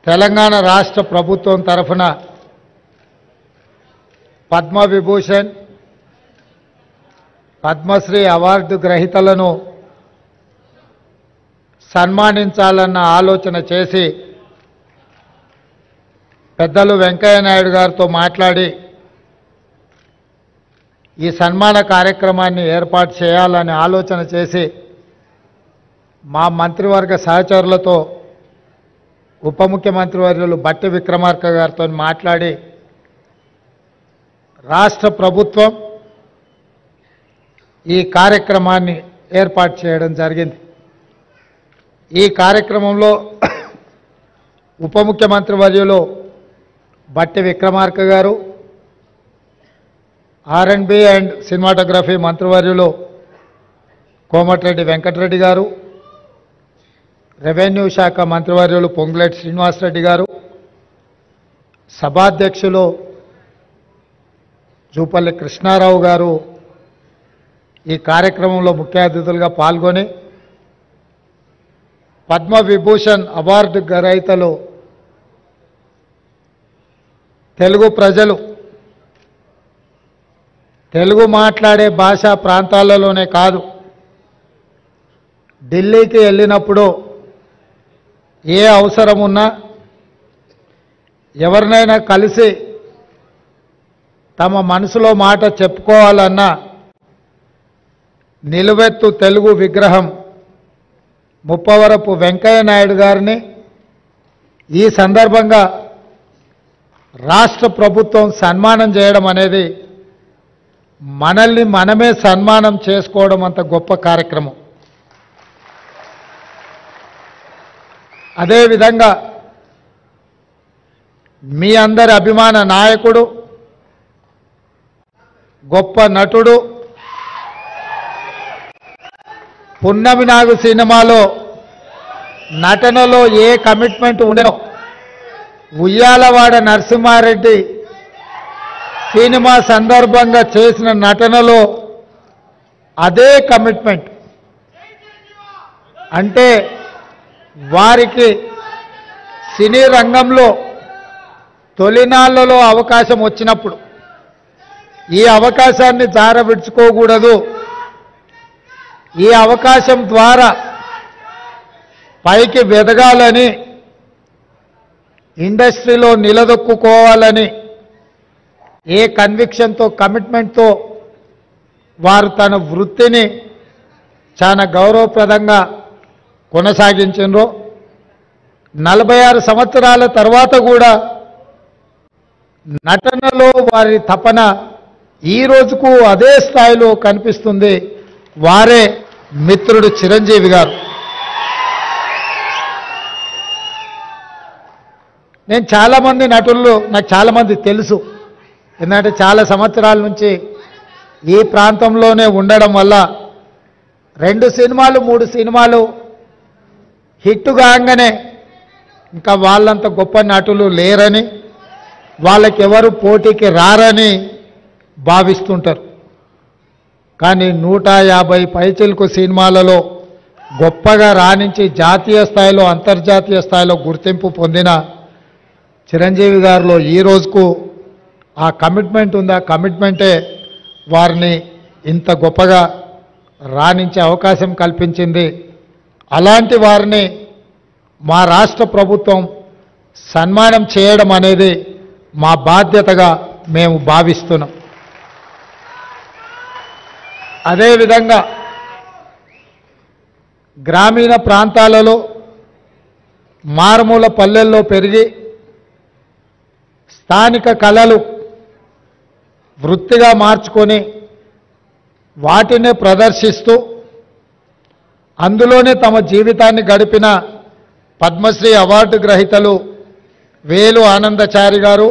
తెలంగాణ రాష్ట్ర ప్రభుత్వం తరఫున పద్మ విభూషణ్ పద్మశ్రీ అవార్డు గ్రహీతలను సన్మానించాలన్న ఆలోచన చేసి పెద్దలు వెంకయ్య నాయుడు గారితో మాట్లాడి ఈ సన్మాన కార్యక్రమాన్ని ఏర్పాటు చేయాలని ఆలోచన చేసి మా మంత్రివర్గ సహచరులతో ఉప ముఖ్యమంత్రి వర్యులు బట్టి విక్రమార్క గారితో మాట్లాడి రాష్ట్ర ప్రభుత్వం ఈ కార్యక్రమాన్ని ఏర్పాటు చేయడం జరిగింది। ఈ కార్యక్రమంలో ఉప ముఖ్యమంత్రి వర్యులు బట్టి విక్రమార్క గారు, R&B అండ్ సినిమాటోగ్రఫీ మంత్రివర్యులు కోమటిరెడ్డి వెంకటరెడ్డి గారు, రెవెన్యూ శాఖ మంత్రివర్యులు పొంగులేటి శ్రీనివాసరెడ్డి గారు, సభాధ్యక్షులు జూపల్లి కృష్ణారావు గారు ఈ కార్యక్రమంలో ముఖ్య అతిథులుగా పాల్గొని పద్మ విభూషణ్ అవార్డు గ్రహీతలు తెలుగు ప్రజలు తెలుగు మాట్లాడే భాషా ప్రాంతాలలోనే కాదు ఢిల్లీకి వెళ్ళినప్పుడు ఏ అవసరం ఉన్నా ఎవరినైనా కలిసి తమ మనసులో మాట చెప్పుకోవాలన్నా నిలువెత్తు తెలుగు విగ్రహం ముప్పవరపు వెంకయ్య నాయుడు గారిని ఈ సందర్భంగా రాష్ట్ర ప్రభుత్వం సన్మానం చేయడం అనేది మనల్ని మనమే సన్మానం చేసుకోవడం అంత గొప్ప కార్యక్రమం। అదేవిధంగా మీ అందరి అభిమాన నాయకుడు, గొప్ప నటుడు, పున్నమి నాగు సినిమాలో నటనలో a commitment ఉండేనో Uyyalawada Narasimha Reddy cinema సందర్భంగా చేసిన నటనలో అదే కమిట్మెంట్, అంటే వారికి సినీ రంగంలో తొలినాళ్లలో అవకాశం వచ్చినప్పుడు ఈ అవకాశాన్ని జారవిడ్చుకోకూడదు, ఈ అవకాశం ద్వారా పైకి వెదగాలని, ఇండస్ట్రీలో నిలదొక్కుకోవాలని ఏ కన్విక్షన్తో కమిట్మెంట్తో వారు తన వృత్తిని చాలా గౌరవప్రదంగా కొనసాగించారో 46 సంవత్సరాల తర్వాత కూడా నటనలో వారి తపన ఈ రోజుకు అదే స్థాయిలో కనిపిస్తుంది। వారే మిత్రుడు చిరంజీవి గారు। నేను చాలామంది నటులు నాకు చాలామంది తెలుసు, ఎందుకంటే చాలా సంవత్సరాల నుంచి ఈ ప్రాంతంలోనే ఉండడం వల్ల 2 సినిమాలు 3 సినిమాలు హిట్ కాగానే ఇంకా వాళ్ళంత గొప్ప నటులు లేరని, వాళ్ళకి ఎవరు పోటీకి రారని భావిస్తుంటారు। కానీ 150 పైచిలకు సినిమాలలో గొప్పగా రాణించి జాతీయ స్థాయిలో అంతర్జాతీయ స్థాయిలో గుర్తింపు పొందిన చిరంజీవి గారిలో ఈ రోజుకు ఆ కమిట్మెంట్ ఉంది। ఆ కమిట్మెంటే వారిని ఇంత గొప్పగా రాణించే అవకాశం కల్పించింది। అలాంటి వారిని మా రాష్ట్ర ప్రభుత్వం సన్మానం చేయడం అనేది మా బాధ్యతగా మేము భావిస్తున్నాం। అదేవిధంగా గ్రామీణ ప్రాంతాలలో మారుమూల పల్లెల్లో పెరిగి స్థానిక కళలు వృత్తిగా మార్చుకొని వాటినే ప్రదర్శిస్తూ అందులోనే తమ జీవితాన్ని గడిపిన పద్మశ్రీ అవార్డు గ్రహీతలు వేలు ఆనందచారి గారు,